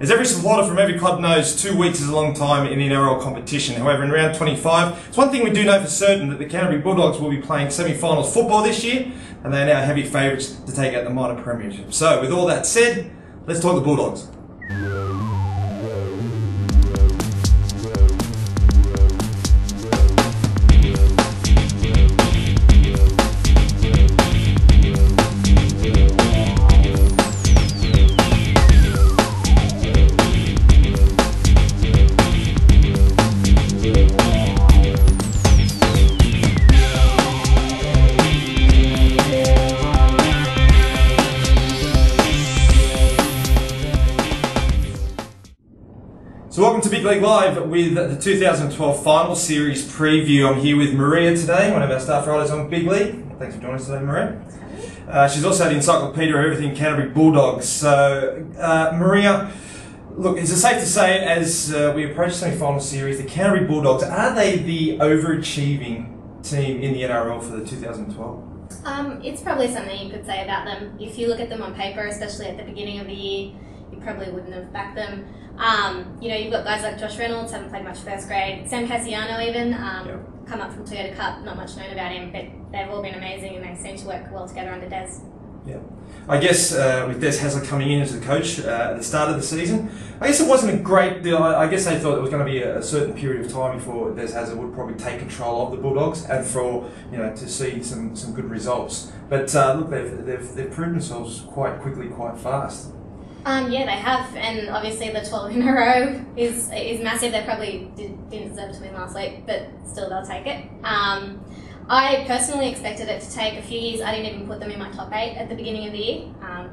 As every supporter from every club knows, 2 weeks is a long time in the NRL competition. However, in round 25, it's one thing we do know for certain, that the Canterbury Bulldogs will be playing semi-finals football this year, and they are now heavy favourites to take out the minor premiership. So, with all that said, let's talk the Bulldogs. So welcome to Big League Live with the 2012 Finals Series preview. I'm here with Maria today, one of our staff writers on Big League. Thanks for joining us today, Maria. She's also the encyclopedia of everything Canterbury Bulldogs. So, Maria, look, is it safe to say, as we approach the semi-final series, the Canterbury Bulldogs, are they the overachieving team in the NRL for the 2012? It's probably something you could say about them. If you look at them on paper, especially at the beginning of the year, you probably wouldn't have backed them. You've got guys like Josh Reynolds, haven't played much first grade. Sam Casiano even, come up from Toyota Cup, not much known about him, but they've all been amazing and they seem to work well together under Des. Yeah. I guess with Des Hasler coming in as the coach at the start of the season, I guess it wasn't a great deal. I guess they thought it was going to be a certain period of time before Des Hasler would probably take control of the Bulldogs and for to see some good results. But look, they've proved themselves quite quickly, quite fast. Yeah, they have, and obviously the 12 in a row is massive. They probably didn't deserve to win last week, but still they'll take it. I personally expected it to take a few years. I didn't even put them in my top 8 at the beginning of the year,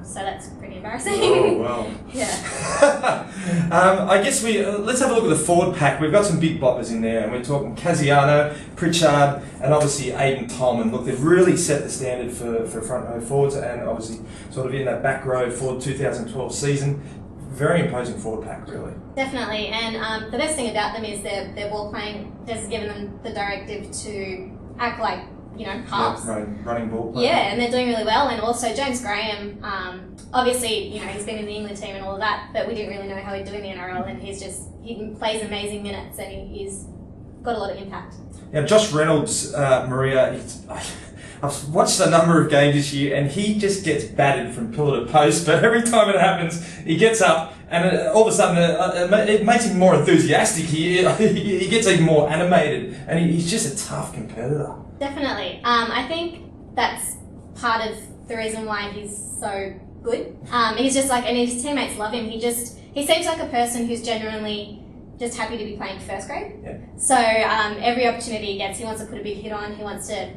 so that's pretty embarrassing. Oh, wow. Yeah. I guess let's have a look at the forward pack. We've got some big boppers in there, and we're talking Casiano, Pritchard, and obviously Aiden Tolman. Look, they've really set the standard for front row forwards, and obviously sort of in that back row for the 2012 season. Very imposing forward pack, really. Definitely, and the best thing about them is their ball playing. Has given them the directive to act like halves. Yeah, running ball play. Yeah, and they're doing really well. And also James Graham, obviously he's been in the England team and all of that, but we didn't really know how he'd do in the NRL, and he plays amazing minutes and he's got a lot of impact. Now Josh Reynolds, Maria, I've watched a number of games this year and he just gets battered from pillar to post, but every time it happens he gets up and all of a sudden it makes him more enthusiastic. He gets even more animated, and he's just a tough competitor. Definitely. I think that's part of the reason why he's so good. He's just and his teammates love him. He seems like a person who's genuinely just happy to be playing first grade. Yeah. So every opportunity he gets, he wants to put a big hit on. He wants to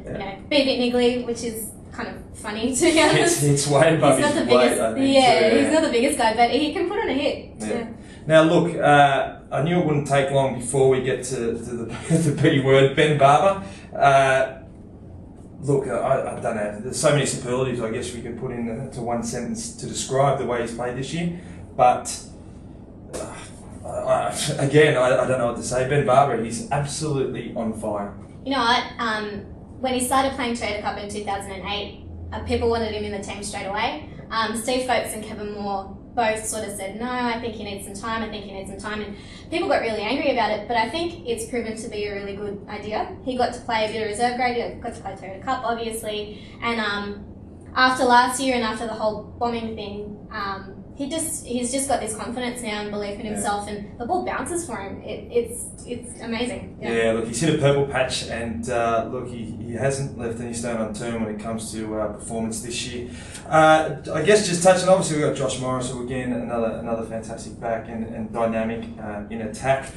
be a bit niggly, which is kind of funny to be honest. It's way above his weight, I think. Yeah, he's not the biggest guy, but he can put on a hit. Yeah. Now look, I knew it wouldn't take long before we get to the B word, Ben Barber. Look, I don't know, there's so many superlatives I guess we could put into one sentence to describe the way he's played this year, but again, I don't know what to say. Ben Barber, he's absolutely on fire. You know what? When he started playing Toyota Cup in 2008, people wanted him in the team straight away. Steve Folkes and Kevin Moore both sort of said, no, I think he needs some time, and people got really angry about it, but I think it's proven to be a really good idea. He got to play a bit of reserve grade, he got to play Toyota Cup, obviously, and after last year and after the whole bombing thing, he's just got this confidence now and belief in himself, and the ball bounces for him. It's amazing. Yeah, look, he's hit a purple patch, and look, he hasn't left any stone unturned when it comes to performance this year. I guess just touching, obviously we've got Josh Morris, who again another fantastic back and dynamic in attack.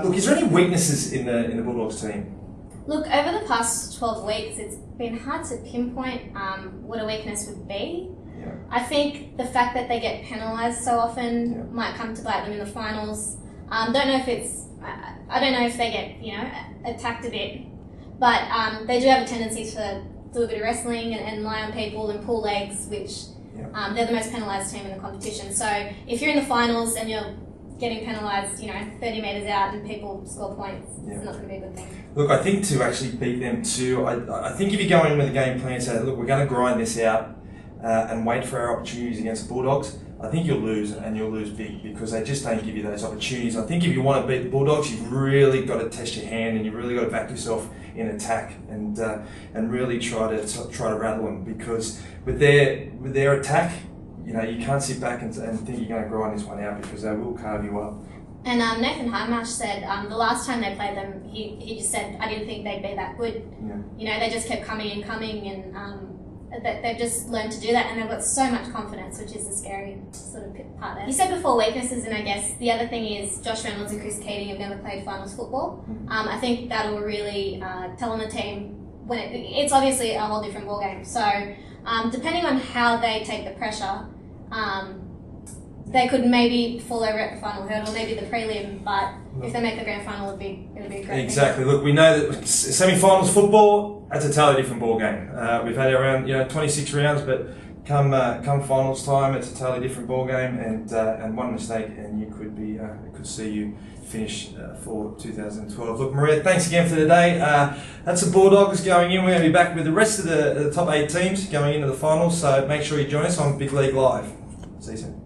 Look, is there any weaknesses in the Bulldogs team? Look, over the past 12 weeks, it's been hard to pinpoint what a weakness would be. Yeah. I think the fact that they get penalised so often might come to bite them in the finals. I don't know if they get attacked a bit, but they do have a tendency to do a bit of wrestling and lie on people and pull legs, which they're the most penalised team in the competition. So if you're in the finals and you're getting penalised, 30 metres out and people score points, it's not going to be a good thing. Look, I think to actually beat them too, I think if you go in with a game plan and say, look, we're going to grind this out and wait for our opportunities against the Bulldogs, I think you'll lose, and you'll lose big, because they just don't give you those opportunities. I think if you want to beat the Bulldogs, you've really got to test your hand, and you've really got to back yourself in attack, and really try to rattle them, because with their attack, you know, you can't sit back and think you're going to grind this one out, because they will carve you up. And Nathan Hindmarsh said the last time they played them, he just said, I didn't think they'd be that good. Yeah. You know, they just kept coming, and they've just learned to do that, and they've got so much confidence, which is the scary sort of part there. You said before weaknesses, and I guess the other thing is Josh Reynolds and Chris Keating have never played finals football. I think that'll really tell on the team when it's obviously a whole different ballgame. So depending on how they take the pressure, they could maybe fall over at the final hurdle, maybe the prelim, but if they make the grand final, it'll be a great thing. Exactly. Look, we know that semi-finals football, that's a totally different ball game. We've had around 26 rounds, but come finals time, it's a totally different ball game, and one mistake, and you could see you finish for 2012. Look, Maria, thanks again for today. That's the Bulldogs going in. We're going to be back with the rest of the top 8 teams going into the finals, so make sure you join us on Big League Live. See you soon.